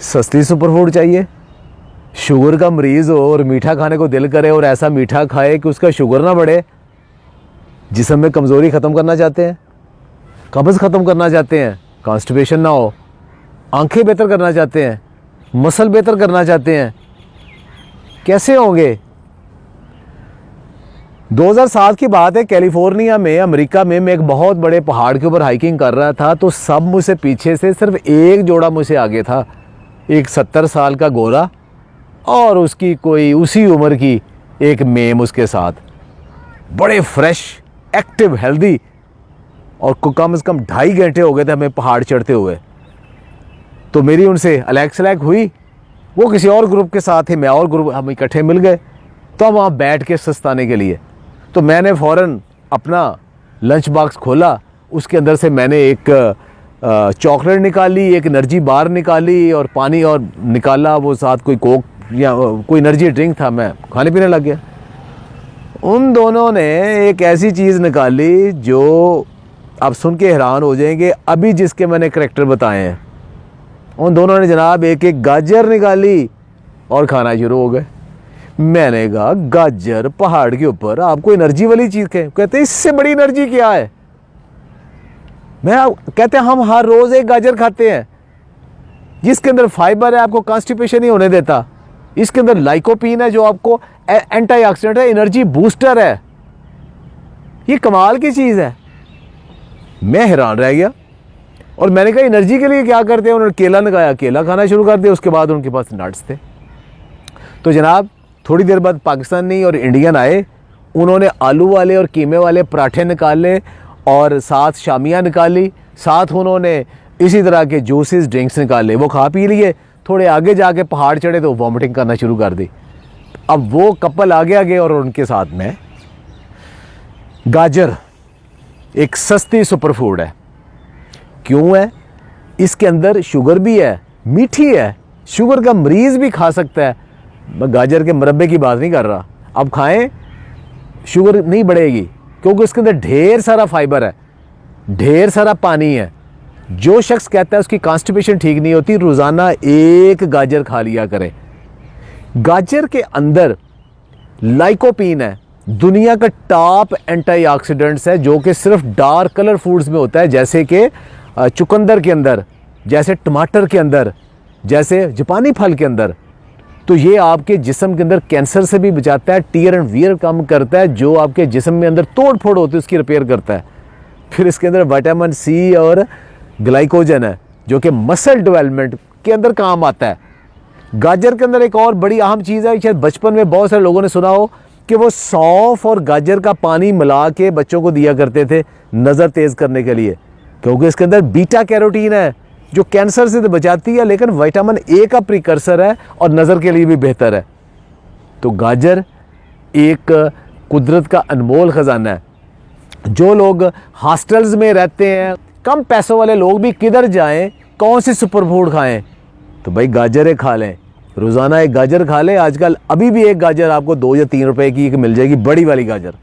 सस्ती सुपरफूड चाहिए, शुगर का मरीज़ हो और मीठा खाने को दिल करे और ऐसा मीठा खाए कि उसका शुगर ना बढ़े, जिस्म में कमज़ोरी ख़त्म करना चाहते हैं, कब्ज़ ख़त्म करना चाहते हैं, कॉन्स्टिपेशन ना हो, आंखें बेहतर करना चाहते हैं, मसल बेहतर करना चाहते हैं, कैसे होंगे? 2007 की बात है, कैलिफोर्निया में अमेरिका में मैं एक बहुत बड़े पहाड़ के ऊपर हाइकिंग कर रहा था, तो सब मुझसे पीछे से सिर्फ एक जोड़ा मुझसे आगे था, एक 70 साल का गोरा और उसकी कोई उसी उम्र की एक मेम उसके साथ, बड़े फ्रेश, एक्टिव, हेल्दी, और कम से कम 2.5 घंटे हो गए थे हमें पहाड़ चढ़ते हुए। तो मेरी उनसे अलग सलग हुई, वो किसी और ग्रुप के साथ थे, मैं और ग्रुप, हम इकट्ठे मिल गए। तो हम वहाँ बैठ के सुस्ताने के लिए, तो मैंने फ़ौरन अपना लंच बॉक्स खोला, उसके अंदर से मैंने एक चॉकलेट निकाली, एक एनर्जी बार निकाली और पानी और निकाला, वो साथ कोई कोक या कोई एनर्जी ड्रिंक था, मैं खाने पीने लग गया। उन दोनों ने एक ऐसी चीज़ निकाली जो आप सुन के हैरान हो जाएंगे, अभी जिसके मैंने करैक्टर बताए हैं। उन दोनों ने जनाब एक एक गाजर निकाली और खाना शुरू हो गए। मैंने कहा गाजर पहाड़ के ऊपर, आपको एनर्जी वाली चीज़ कहते इससे बड़ी एनर्जी क्या है? कहते हैं हम हर रोज़ एक गाजर खाते हैं जिसके अंदर फाइबर है, आपको कॉन्स्टिपेशन नहीं होने देता, इसके अंदर लाइकोपीन है जो आपको एंटीऑक्सीडेंट है, एनर्जी बूस्टर है, ये कमाल की चीज़ है। मैं हैरान रह गया और मैंने कहा एनर्जी के लिए क्या करते हैं? उन्होंने केला लगाया, केला खाना शुरू कर दिया, उसके बाद उनके पास नट्स थे। तो जनाब थोड़ी देर बाद पाकिस्तानी और इंडियन आए, उन्होंने आलू वाले और कीमे वाले पराठे निकाले और साथ शामियाँ निकाली, साथ उन्होंने इसी तरह के जूसेस ड्रिंक्स निकाले, वो खा पी लिए। थोड़े आगे जाके पहाड़ चढ़े तो वॉमिटिंग करना शुरू कर दी। अब वो कपल आगे गए और उनके साथ में गाजर एक सस्ती सुपरफूड है। क्यों है? इसके अंदर शुगर भी है, मीठी है, शुगर का मरीज़ भी खा सकता है। मैं गाजर के मुरब्बे की बात नहीं कर रहा, अब खाएं शुगर नहीं बढ़ेगी, क्योंकि इसके अंदर ढेर सारा फाइबर है, ढेर सारा पानी है। जो शख्स कहता है उसकी कॉन्स्टिपेशन ठीक नहीं होती, रोज़ाना एक गाजर खा लिया करें। गाजर के अंदर लाइकोपीन है, दुनिया का टॉप एंटीऑक्सीडेंट्स है, जो कि सिर्फ डार्क कलर फूड्स में होता है, जैसे कि चुकंदर के अंदर, जैसे टमाटर के अंदर, जैसे जापानी फल के अंदर। तो ये आपके जिस्म के अंदर कैंसर से भी बचाता है, टीयर एंड वियर कम करता है, जो आपके जिस्म में अंदर तोड़ फोड़ होती है उसकी रिपेयर करता है। फिर इसके अंदर विटामिन सी और ग्लाइकोजन है, जो कि मसल डेवलपमेंट के अंदर काम आता है। गाजर के अंदर एक और बड़ी अहम चीज़ है, शायद बचपन में बहुत सारे लोगों ने सुना हो कि वो सौंफ और गाजर का पानी मिला के बच्चों को दिया करते थे नज़र तेज़ करने के लिए, क्योंकि इसके अंदर बीटा कैरोटीन है जो कैंसर से तो बचाती है, लेकिन विटामिन ए का प्रिकर्सर है और नज़र के लिए भी बेहतर है। तो गाजर एक कुदरत का अनमोल ख़जाना है। जो लोग हॉस्टल्स में रहते हैं, कम पैसों वाले लोग भी किधर जाएं, कौन सी सुपरफूड खाएं? तो भाई गाजर खा लें, रोज़ाना एक गाजर खा लें। आजकल अभी भी एक गाजर आपको 2 या 3 रुपए की मिल जाएगी, बड़ी वाली गाजर।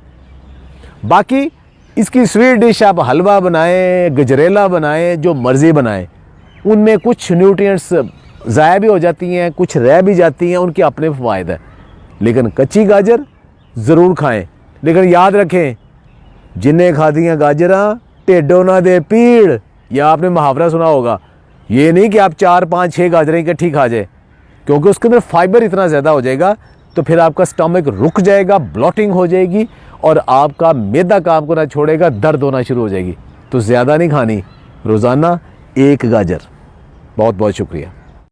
बाकी इसकी स्वीट डिश आप हलवा बनाएं, गजरेला बनाएं, जो मर्ज़ी बनाएं, उनमें कुछ न्यूट्रिएंट्स ज़ाया भी हो जाती हैं, कुछ रह भी जाती हैं, उनके अपने फ़वाइद हैं। लेकिन कच्ची गाजर ज़रूर खाएं। लेकिन याद रखें, जिन्हें खाती हैं गाजरा टेढ़ों ना दे पीड़, या आपने मुहावरा सुना होगा। ये नहीं कि आप 4, 5, 6 गाजरें इकट्ठी खा जाए, क्योंकि उसके अंदर फाइबर इतना ज़्यादा हो जाएगा तो फिर आपका स्टमक रुक जाएगा, ब्लॉटिंग हो जाएगी और आपका मैदा काम करना छोड़ेगा, दर्द होना शुरू हो जाएगी। तो ज़्यादा नहीं खानी, रोज़ाना एक गाजर। बहुत बहुत शुक्रिया।